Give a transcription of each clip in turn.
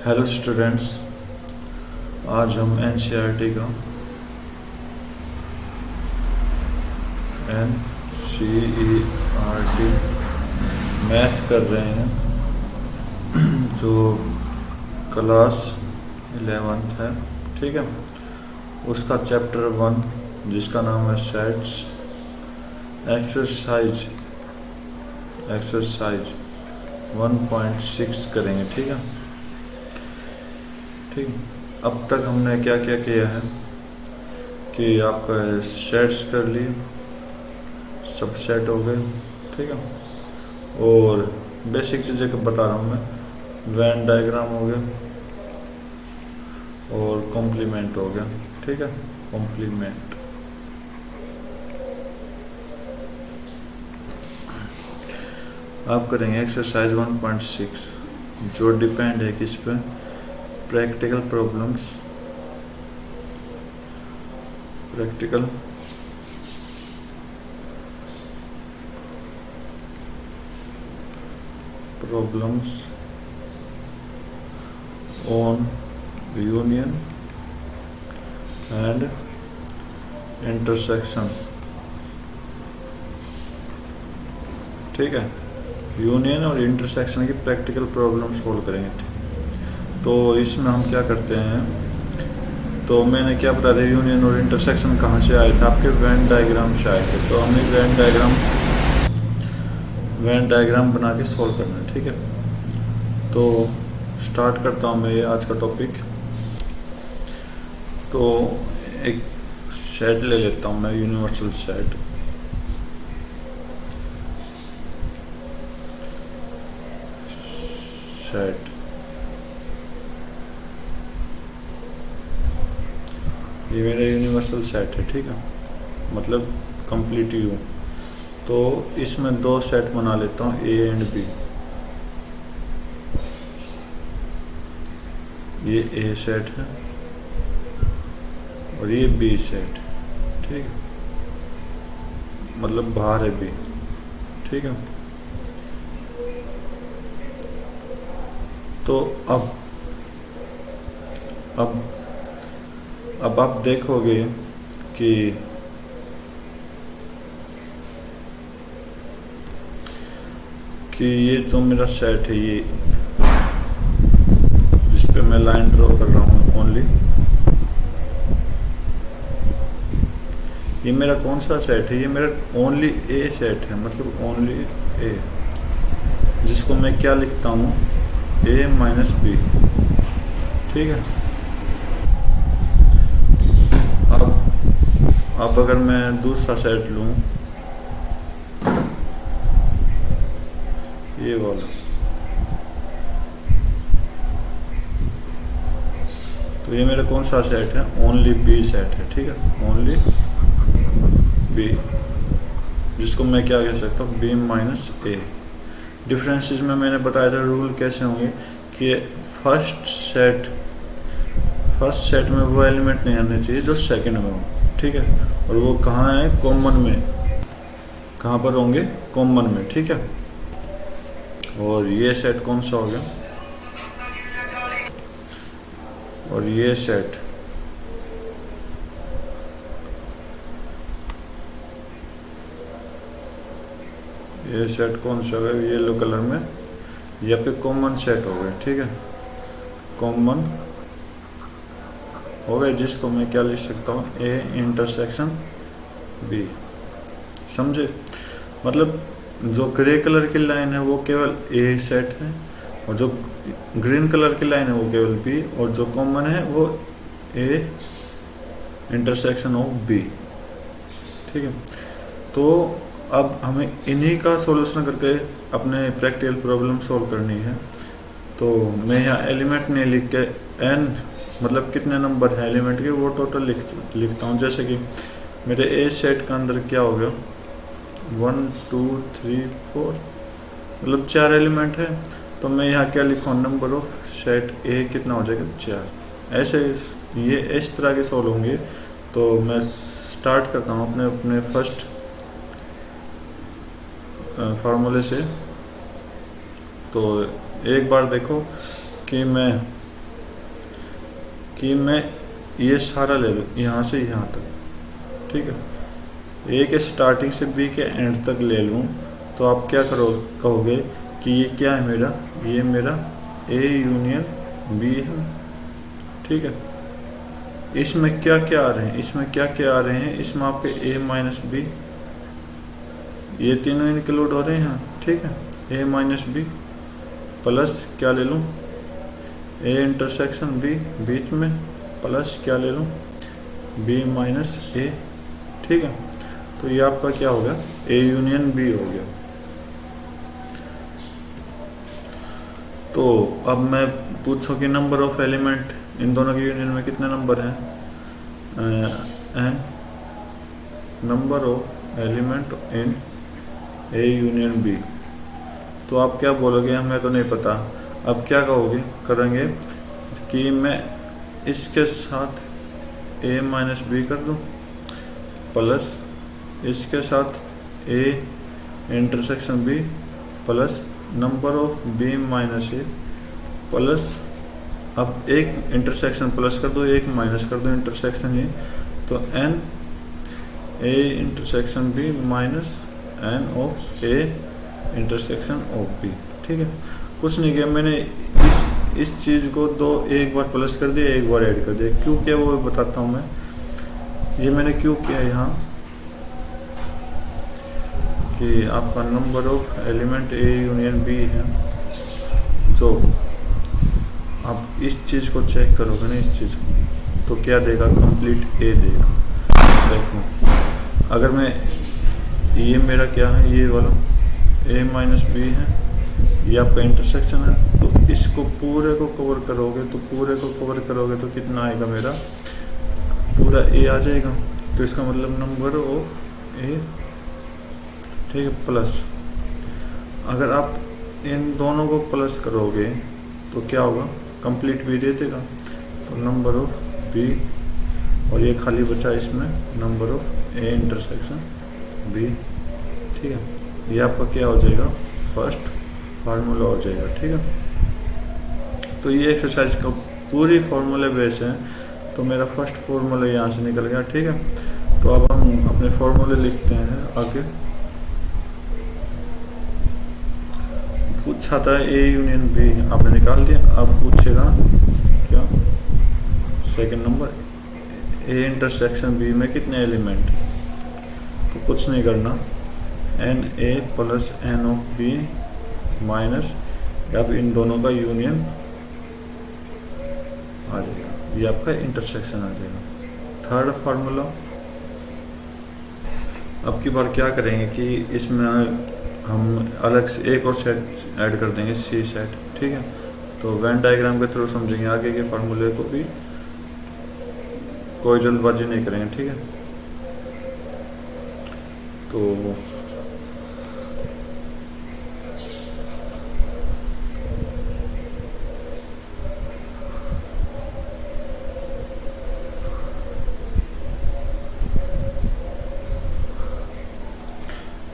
Hello students, आज हम NCERT का एनसीईआरटी मैथ कर रहे हैं जो क्लास 11th है। ठीक है, उसका चैप्टर 1 जिसका नाम है सेट्स एक्सरसाइज 1.6 करेंगे। ठीक है, ठीक। अब तक हमने क्या क्या किया है कि आपका सेट्स कर लिए, सब सेट हो गए। ठीक है, और बेसिक चीज़ें बता रहा हूँ मैं। वेन डायग्राम हो गया और कॉम्प्लीमेंट हो गया। ठीक है, कॉम्प्लीमेंट। आप करेंगे एक्सरसाइज 1.6 जो डिपेंड है किस पे, practical problems on union and intersection. ठीक है, यूनियन और इंटरसेक्शन की प्रैक्टिकल प्रॉब्लम सोल्व करेंगे। तो इसमें हम क्या करते हैं, तो मैंने क्या बता दिया, यूनियन और इंटरसेक्शन कहाँ से आए थे, आपके वेन डायग्राम से आए थे। तो हमें वेन डायग्राम बना के सोल्व करना है। ठीक है, तो स्टार्ट करता हूँ मैं ये आज का टॉपिक। तो एक सेट ले लेता हूँ मैं, यूनिवर्सल सेट। ये मेरा यूनिवर्सल सेट है। ठीक है, मतलब कंप्लीट यू। तो इसमें दो सेट बना लेता हूँ, ए एंड बी। ये ए सेट है और ये बी सेट। ठीक है, मतलब बाहर है बी। ठीक है, तो अब आप देखोगे कि ये जो मेरा सेट है, ये जिस पे मैं लाइन ड्रॉ कर रहा हूँ ओनली, ये मेरा कौन सा सेट है, ये मेरा ओनली ए सेट है, मतलब ओनली ए, जिसको मैं क्या लिखता हूँ, ए माइनस बी। ठीक है, अब अगर मैं दूसरा सेट लूं, ये वाला, तो ये मेरा कौन सा सेट है, ओनली बी सेट है। ठीक है, ओनली बी, जिसको मैं क्या कह सकता हूँ, बी माइनस ए। डिफरेंसेस में मैंने बताया था रूल कैसे होंगे कि फर्स्ट सेट में वो एलिमेंट नहीं आने चाहिए जो सेकंड में हो। ठीक है, और वो कहाँ है, कॉमन में। कहाँ पर होंगे, कॉमन में। ठीक है, और ये सेट कौन सा हो गया, और ये सेट कौन सा हो गया, येलो कलर में, ये आपके कॉमन सेट हो गए। ठीक है, कॉमन हो गए, जिसको मैं क्या लिख सकता हूँ, ए इंटरसेक्शन बी। समझे, मतलब जो ग्रे कलर की लाइन है वो केवल ए सेट है, और जो ग्रीन कलर की लाइन है वो केवल बी, और जो कॉमन है वो ए इंटरसेक्शन ऑफ बी। ठीक है, तो अब हमें इन्हीं का सॉल्यूशन करके अपने प्रैक्टिकल प्रॉब्लम सॉल्व करनी है। तो मैं यहाँ एलिमेंट नहीं लिख के एन, मतलब कितने नंबर है एलिमेंट के, वो टोटल लिखता हूँ। जैसे कि मेरे ए सेट का अंदर क्या हो गया, 1 2 3 4, मतलब 4 एलिमेंट है। तो मैं यहाँ क्या लिखूँ, नंबर ऑफ सेट ए कितना हो जाएगा, 4। ऐसे ये इस तरह के सॉल्व होंगे। तो मैं स्टार्ट करता हूँ अपने फर्स्ट फार्मूले से। तो एक बार देखो कि मैं कि मैं ये सारा ले लूँ यहाँ से यहाँ तक, ठीक है, ए के स्टार्टिंग से बी के एंड तक ले लूँ, तो आप क्या कहोगे कि ये क्या है मेरा, ये मेरा ए यूनियन बी है, ठीक है। इसमें क्या क्या आ रहे हैं, इसमें क्या क्या आ रहे हैं, इसमें आपके ए माइनस बी, ये तीनों इंक्लूड हो रहे हैं, ठीक है। ए माइनस बी प्लस क्या ले लूँ, ए इंटरसेक्शन बी बीच में, प्लस क्या ले लूँ, बी माइनस ए, ठीक है। तो ये आपका क्या हो गया, ए यूनियन बी हो गया। तो अब मैं पूछूं कि नंबर ऑफ एलिमेंट इन दोनों के यूनियन में कितने नंबर हैं, n number of element in A union B. तो आप क्या बोलोगे, हमें तो नहीं पता। अब क्या कहोगे करेंगे कि मैं इसके साथ ए माइनस बी कर दूं, प्लस इसके साथ A intersection B, plus number of B minus A, plus अब एक इंटरसेक्शन प्लस कर दो, एक माइनस कर दो इंटरसेक्शन ए, तो n A intersection B minus N of A intersection of B, ठीक है। कुछ नहीं किया मैंने, इस चीज को दो एक बार प्लस कर दिया, एक बार ऐड कर दिया। क्यों किया वो बताता हूं मैं। ये मैंने क्यों किया यहाँ कि आपका number of element A union B है, जो आप इस चीज को चेक करोगे ना, इस चीज को, तो क्या देगा, कंप्लीट ए देगा। देखो अगर मैं, ये मेरा क्या है, ये वाला ए माइनस बी है, ये आपका इंटरसेक्शन है, तो इसको पूरे को कवर करोगे, तो पूरे को कवर करोगे तो कितना आएगा, मेरा पूरा ए आ जाएगा। तो इसका मतलब नंबर ऑफ ए, ठीक है, प्लस अगर आप इन दोनों को प्लस करोगे तो क्या होगा, कंप्लीट बी दे देगा। तो नंबर ऑफ बी, और ये खाली बचा इसमें number of A intersection B, ठीक है। ये आपका क्या हो जाएगा, फर्स्ट फार्मूला हो जाएगा, ठीक है। तो ये एक्सरसाइज का पूरी फार्मूले बेस है, तो मेरा फर्स्ट फार्मूला यहाँ से निकल गया, ठीक है। तो अब हम अपने फार्मूले लिखते हैं आगे। पूछा था ए यूनियन बी, आपने निकाल दिया। अब पूछेगा क्या, second number, A intersection B में कितने एलिमेंट। तो कुछ नहीं करना, N A plus N of B minus, अब इन दोनों का यूनियन आ जाएगा, ये आपका इंटरसेक्शन आ जाएगा। थर्ड फार्मूला, अब की बार क्या करेंगे कि इसमें हम अलग से एक और सेट ऐड कर देंगे, सी सेट, ठीक है। तो वेन डायग्राम के थ्रू समझेंगे, आगे के फार्मूले को भी कोई जल्दबाजी नहीं करेंगे, ठीक है।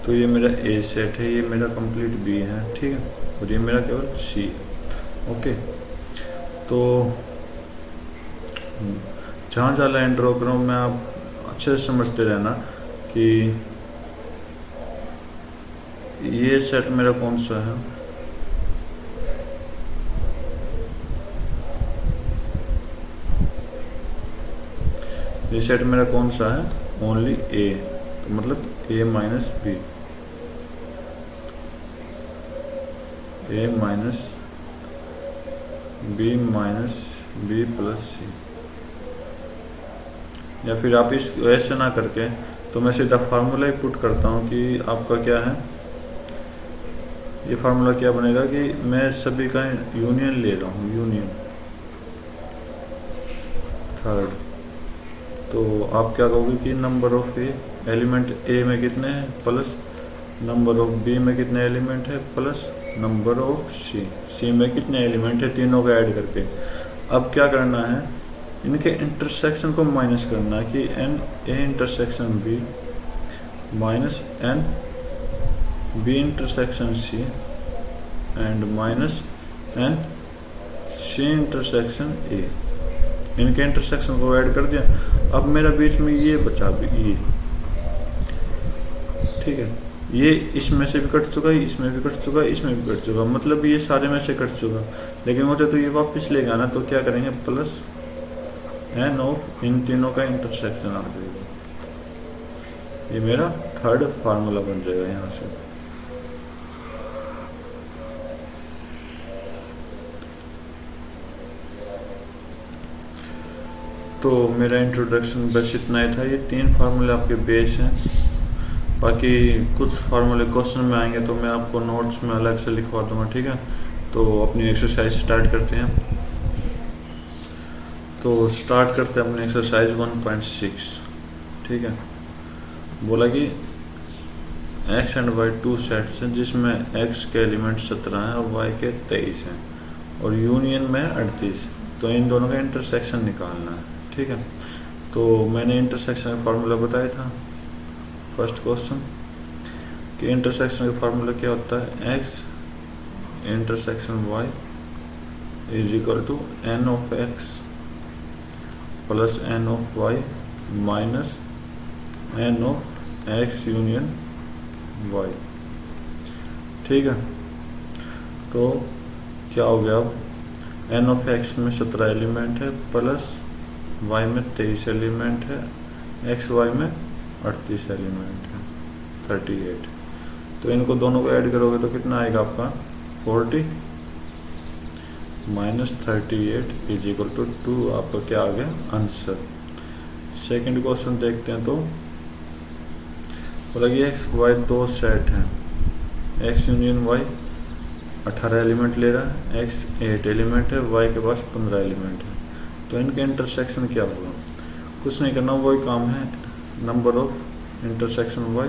तो ये मेरा ए सेट है, ये मेरा कंप्लीट बी है, ठीक है, और ये मेरा केवल सी है, ओके। तो जहाँ जहाँ लाइन ड्रॉ कर रहा हूँ मैं, आप अच्छे से समझते रहना कि ये सेट मेरा कौन सा है, ये सेट मेरा कौन सा है, ओनली ए, तो मतलब ए माइनस बी, ए माइनस बी प्लस सी। या फिर आप इस ऐसे ना करके, तो मैं सीधा फार्मूला ही पुट करता हूँ कि आपका क्या है, ये फार्मूला क्या बनेगा कि मैं सभी का यूनियन ले रहा हूँ, यूनियन थर्ड। तो आप क्या कहोगे कि नंबर ऑफ ए, एलिमेंट ए में कितने हैं, प्लस नंबर ऑफ बी में कितने एलिमेंट है, प्लस नंबर ऑफ सी में कितने एलिमेंट है, तीनों का ऐड करके। अब क्या करना है, इनके इंटरसेक्शन को माइनस करना है कि N A intersection B minus N B intersection C and minus N C intersection A, इनके इंटरसेक्शन को ऐड कर दिया। अब मेरा बीच में ये बचा ये, ठीक है, ये इसमें से भी कट चुका है, इसमें भी कट चुका है, इसमें भी कट चुका, मतलब ये सारे में से कट चुका। लेकिन मुझे तो ये वापस लेके आना, तो क्या करेंगे, प्लस एन ऑफ इन तीनों का इंटरसेक्शन आ जाएगा। ये मेरा थर्ड फार्मूला बन जाएगा यहाँ से। तो मेरा इंट्रोडक्शन बस इतना ही था। ये 3 फार्मूले आपके बेस हैं, बाकी कुछ फार्मूले क्वेश्चन में आएंगे तो मैं आपको नोट्स में अलग से लिखवा दूंगा, ठीक है। तो अपनी एक्सरसाइज स्टार्ट करते हैं। तो स्टार्ट करते हैं अपनी एक्सरसाइज 1.6, ठीक है। बोला कि x एंड y 2 सेट्स हैं जिसमें x के एलिमेंट 17 हैं और y के 23 हैं और यूनियन में 38। तो इन दोनों का इंटरसेक्शन निकालना है, ठीक है। तो मैंने इंटरसेक्शन का फार्मूला बताया था फर्स्ट क्वेश्चन कि इंटरसेक्शन का फार्मूला क्या होता है, x intersection y is equal to n of x plus n of y minus n of x union y, ठीक है। तो क्या हो गया, अब n ऑफ x में 17 एलिमेंट है प्लस y में 23 एलिमेंट है, x y में 38 एलिमेंट है, 38। तो इनको दोनों को ऐड करोगे तो कितना आएगा आपका 40 माइनस 38 इज इक्वल टू 2। आपका क्या आ गया आंसर। सेकंड क्वेश्चन देखते हैं। तो बोला कि एक्स वाई 2 सेट है, एक्स यूनियन वाई 18 एलिमेंट ले रहा है, एक्स 8 एलिमेंट है, वाई के पास 15 एलिमेंट है। तो इनके इंटरसेक्शन क्या होगा, कुछ नहीं करना, वही काम है, number of intersection Y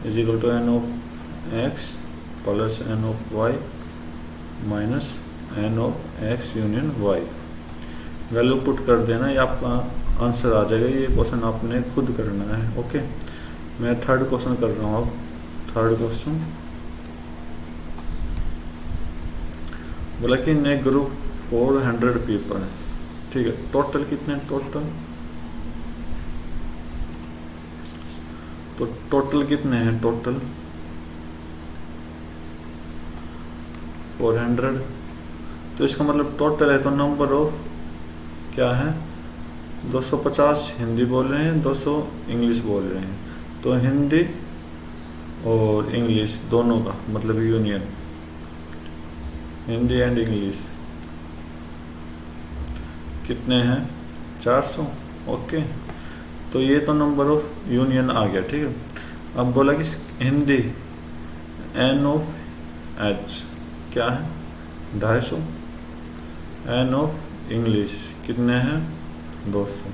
is equal to N of X plus N of Y minus N of X union Y. Value put कर देना, ये आपका आंसर आ जाएगा। ये क्वेश्चन आपने खुद करना है, ओके। मैं थर्ड क्वेश्चन कर रहा हूँ अब। थर्ड क्वेश्चन बोला कि इन ए ग्रुप 400 पीपल, ठीक है। टोटल कितने, टोटल कितने हैं, टोटल 400। तो इसका मतलब टोटल है, तो नंबर ऑफ क्या है 250 हिंदी बोल रहे हैं, 200 इंग्लिश बोल रहे हैं। तो हिंदी और इंग्लिश दोनों का मतलब यूनियन, हिंदी एंड इंग्लिश कितने हैं 400, ओके। तो ये तो नंबर ऑफ यूनियन आ गया, ठीक है। अब बोला कि हिंदी एन ऑफ एच क्या है 250, एन ऑफ इंग्लिश कितने हैं 200।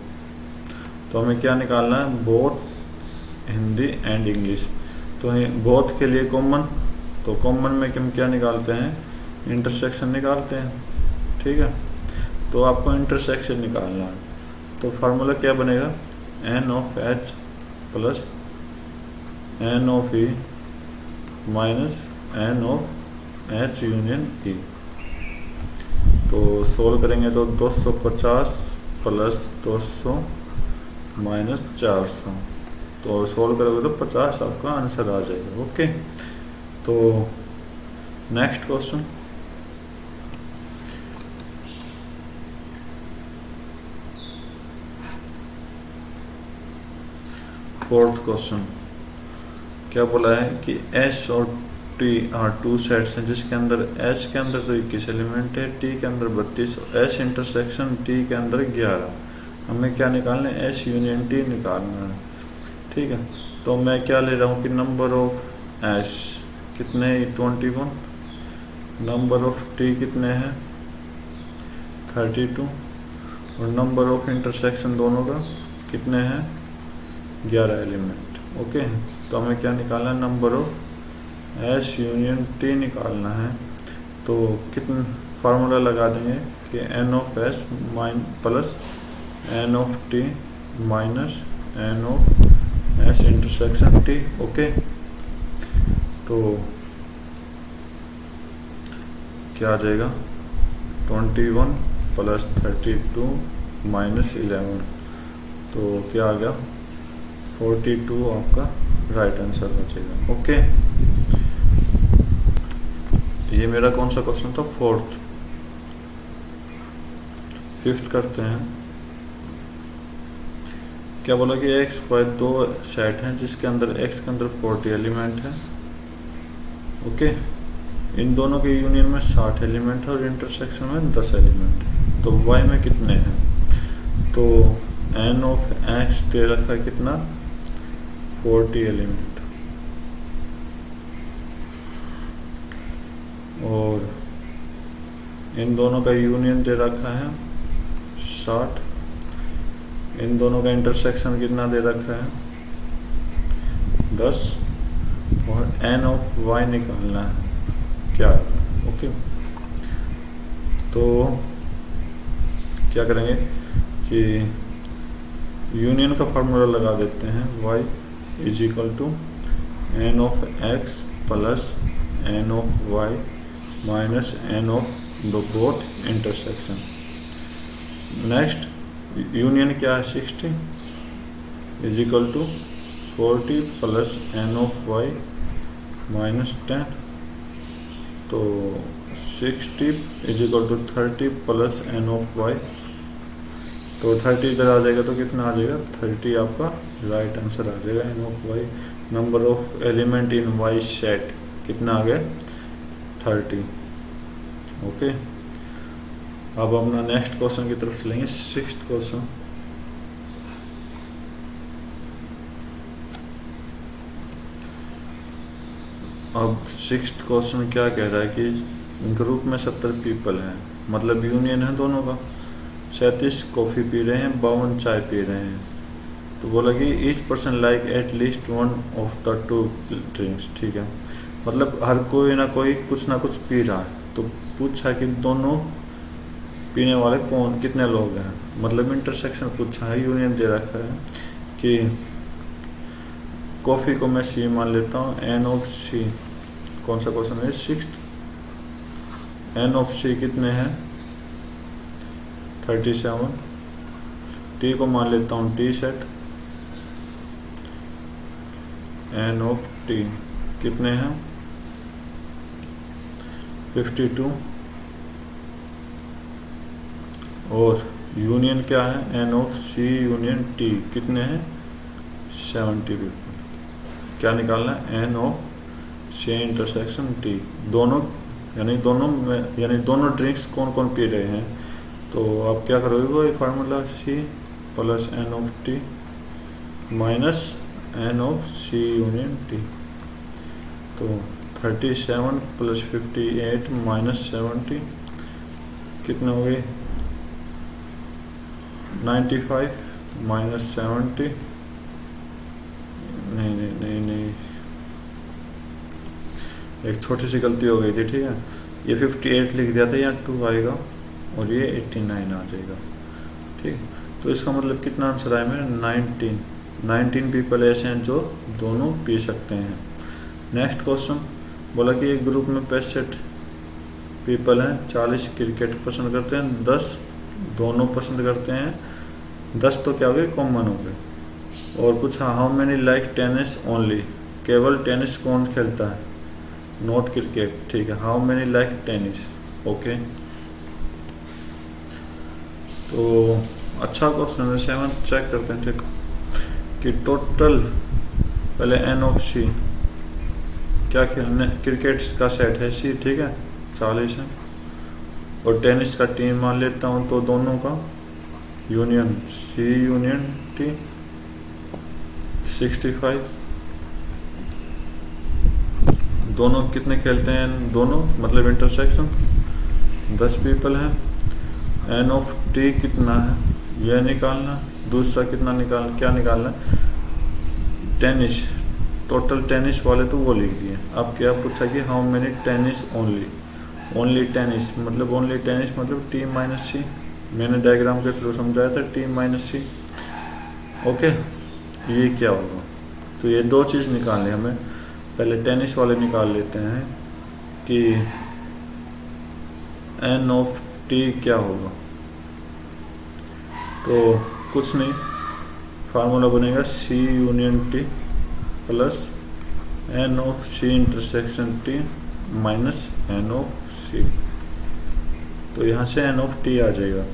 तो हमें क्या निकालना है, बोथ हिंदी एंड इंग्लिश। तो बोथ के लिए कॉमन, तो कॉमन में हम क्या निकालते हैं, इंटरसेक्शन निकालते हैं, ठीक है। तो आपको इंटरसेक्शन निकालना है, तो फार्मूला क्या बनेगा, N of H plus N of E minus N of H union E. तो सोल्व करेंगे तो 250 प्लस 200 माइनस 400, तो सोल्व करोगे तो 50 आपका आंसर आ जाएगा, ओके। तो नेक्स्ट क्वेश्चन, फोर्थ क्वेश्चन क्या बोला है कि एस और टी आर 2 सेट्स हैं जिसके अंदर एच के अंदर तो 21 एलिमेंट है, टी के अंदर 32, एच इंटरसेक्शन टी के अंदर 11। हमें क्या निकालना है, एच यूनियन टी निकालना है, ठीक है। तो मैं क्या ले रहा हूँ कि नंबर ऑफ एच कितने 21, नंबर ऑफ टी कितने हैं 32 और नंबर ऑफ इंटरसेक्शन दोनों का कितने हैं 11 एलिमेंट, ओके। तो हमें क्या निकालना है, number of H union T निकालना है। तो कितना फार्मूला लगा देंगे कि N of H plus N of T minus N of H intersection T, okay. तो क्या आ जाएगा 21 प्लस 32 -11, तो क्या आ गया 42 आपका राइट आंसर बचेगा। ओके, ये मेरा कौन सा क्वेश्चन था, फोर्थ। फिफ्थ करते हैं। क्या बोला कि एक्स वाई दो सेट हैं जिसके अंदर एक्स के अंदर 40 एलिमेंट है। ओके, इन दोनों के यूनियन में 60 एलिमेंट है और इंटरसेक्शन में 10 एलिमेंट है। तो वाई में कितने हैं, तो एन ऑफ एक्स दे रखा है कितना, 40 एलिमेंट, और इन दोनों का यूनियन दे रखा है 60। इन दोनों का इंटरसेक्शन कितना दे रखा है 10, और एन ऑफ वाई निकालना है क्या है। ओके, तो क्या करेंगे कि यूनियन का फार्मूला लगा देते हैं, y is equal to N of X plus N of Y minus N of the both intersection. Next union क्या है 60 is equal to 40 plus N of Y minus 10, तो 60 is equal to 30 plus N of Y, तो 30 इधर आ जाएगा तो कितना आ जाएगा 30, आपका राइट आंसर आ जाएगा। N of Y, number of element in Y set कितना आ गया 30। ओके, अब अपना नेक्स्ट क्वेश्चन की तरफ चलेंगे, सिक्स्थ क्वेश्चन। अब सिक्स्थ क्वेश्चन क्या कह रहा है कि ग्रुप में 70 पीपल हैं, मतलब यूनियन है दोनों का। 37 कॉफ़ी पी रहे हैं, 52 चाय पी रहे हैं। तो बोला कि each person like at least one of the two drinks. ठीक है, मतलब हर कोई ना कोई कुछ ना कुछ पी रहा है। तो पूछा कि दोनों पीने वाले कौन कितने लोग हैं, मतलब इंटरसेक्शन पूछा है, यूनियन दे रखा है कि कॉफ़ी को मैं सी मान लेता हूँ, एन ऑफ सी, कौन सा क्वेश्चन है सिक्स्थ। एन ऑफ सी कितने हैं 37, टी को मान लेता हूँ T set, N of T कितने हैं 52, और यूनियन क्या है N of C union T कितने हैं 70 पीपल। क्या निकालना है N of C intersection T, दोनों यानी दोनों ड्रिंक्स कौन कौन पी रहे हैं। तो आप क्या करोगे, वो formula C plus N of T minus N of C union T, तो 37 प्लस 58 माइनस 70 कितने हो गए 95 माइनस 70, नहीं, एक छोटी सी गलती हो गई थी। ठीक है, ये 58 लिख दिया था, यहाँ 2 आएगा और ये 89 आ जाएगा। ठीक, तो इसका मतलब कितना आंसर आया मेरा 19 पीपल ऐसे हैं जो दोनों पी सकते हैं। नेक्स्ट क्वेश्चन बोला कि एक ग्रुप में 65 पीपल हैं, 40 क्रिकेट पसंद करते हैं, 10 दोनों पसंद करते हैं, 10 तो क्या हो गए कॉमन हो गए। और पूछा how many like tennis only, केवल टेनिस कौन खेलता है, नॉट क्रिकेट। ठीक है, how many like tennis. Okay, तो अच्छा क्वेश्चन है। 7 चेक करते हैं। ठीक, कि टोटल पहले एन ऑफ सी क्या खेलने, क्रिकेट का सेट है सी, ठीक है 40 है, और टेनिस का टीम मान लेता हूँ, तो दोनों का यूनियन सी यूनियन टी 65। दोनों कितने खेलते हैं, दोनों मतलब इंटरसेक्शन 10 पीपल हैं। एन ऑफ टी कितना है यह निकालना, दूसरा कितना क्या निकालना, टेनिस, टोटल टेनिस वाले तो वो लिख दिए। अब क्या पूछा कि how many tennis only tennis, मतलब ओनली टेनिस मतलब टी माइनस सी, मैंने डायग्राम के थ्रू समझाया था टी माइनस सी। ओके, ये क्या होगा, तो ये दो चीज़ निकालनी हमें। पहले टेनिस वाले निकाल लेते हैं कि एन ऑफ टी क्या होगा, तो कुछ नहीं, फार्मूला बनेगा C union T plus N of C intersection T minus N of C. तो यहाँ से एन ऑफ टी आ जाएगा।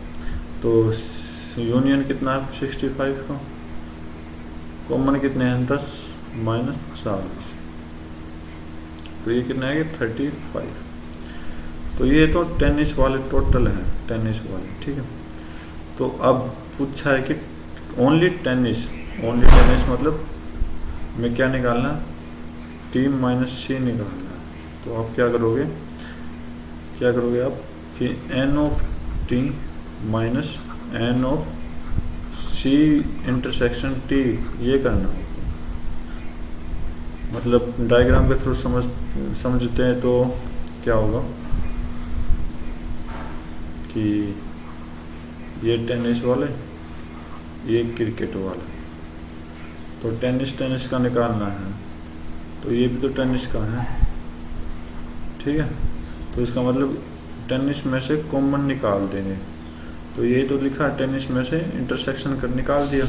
तो यूनियन कितना है 65 का, कॉमन कितने हैं 10 माइनस 40, तो ये कितना है 35। तो ये तो टेनिस वाले टोटल हैं, टेनिस वाले, ठीक है। तो अब पूछा है कि ओनली टेनिस मतलब में क्या निकालना, टी माइनस सी निकालना है। तो आप क्या करोगे आप कि N of T minus N of C intersection T ये करना होगा। मतलब डायग्राम के थ्रू समझते हैं तो क्या होगा कि ये टेनिस वाले, ये क्रिकेट वाले, तो टेनिस का निकालना है, तो ये भी तो टेनिस का है, ठीक है। तो इसका मतलब टेनिस में से कॉमन निकाल देंगे। तो ये तो लिखा है टेनिस में से इंटरसेक्शन कर निकाल दिया,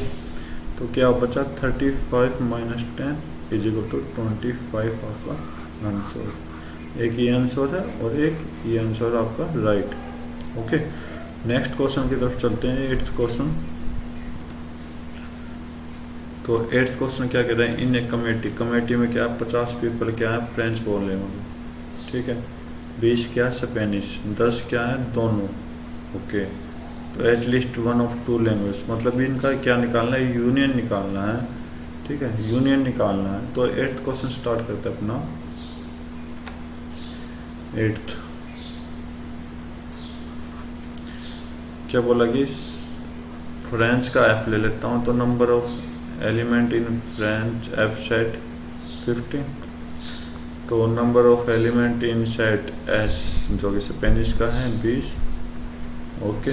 तो क्या बचा 35 माइनस 10 इज इक्वल टू 25 आपका आंसर। एक ये आंसर है और एक ये आंसर आपका राइट। ओके, नेक्स्ट क्वेश्चन की तरफ चलते हैं, 8th क्वेश्चन। तो 8th क्वेश्चन क्या कह रहे हैं, इन ए कमेटी में क्या 50 पीपल क्या है फ्रेंच बोल रहे होंगे, ठीक है। 20 क्या है स्पेनिश, 10 क्या है दोनों। ओके, तो एटलीस्ट 1 ऑफ 2 लैंग्वेज, मतलब इनका क्या निकालना है, यूनियन निकालना है, ठीक है, यूनियन निकालना है। तो 8th क्वेश्चन स्टार्ट करते हैं अपना। 8th क्या बोला कि फ्रेंच का एफ ले लेता हूँ, तो number of element in French F set 50, तो number of element in set S जो कि स्पेनिश का है 20। Okay,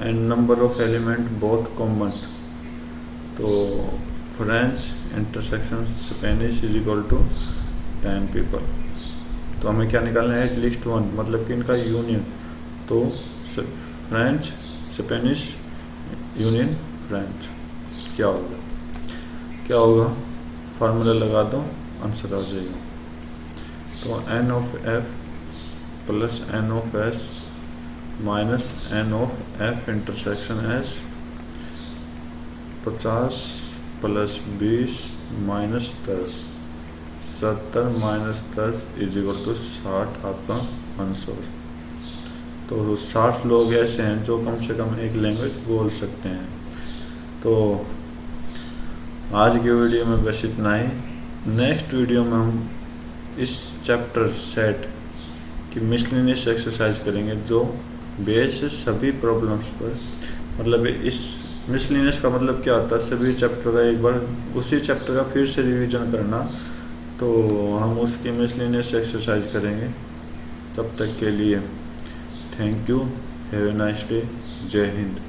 and number of element both common, तो French intersection Spanish is equal to 10 people. तो हमें क्या निकालना है, एटलीस्ट 1, मतलब कि इनका यूनियन, तो फ्रेंच स्पेनिश यूनियन फ्रेंच क्या होगा, फार्मूला लगा दो, आंसर आ जाएगा। तो N of F plus N of S minus N of F intersection S, 50 plus 20 minus 10, 70 minus 10 is equal to 60 आपका आंसर। तो 60 लोग ऐसे हैं जो कम से कम एक लैंग्वेज बोल सकते हैं। तो आज की वीडियो में बस इतना ही। नेक्स्ट वीडियो में हम इस चैप्टर सेट की मिसलेनियस एक्सरसाइज करेंगे, जो बेस है सभी प्रॉब्लम्स पर। मतलब इस मिसलेनियस का मतलब क्या होता है, सभी चैप्टर का एक बार उसी चैप्टर का फिर से रिवीजन करना। तो हम उसकी मिसलेनियस एक्सरसाइज करेंगे। तब तक के लिए thank you, have a nice day, जय हिंद।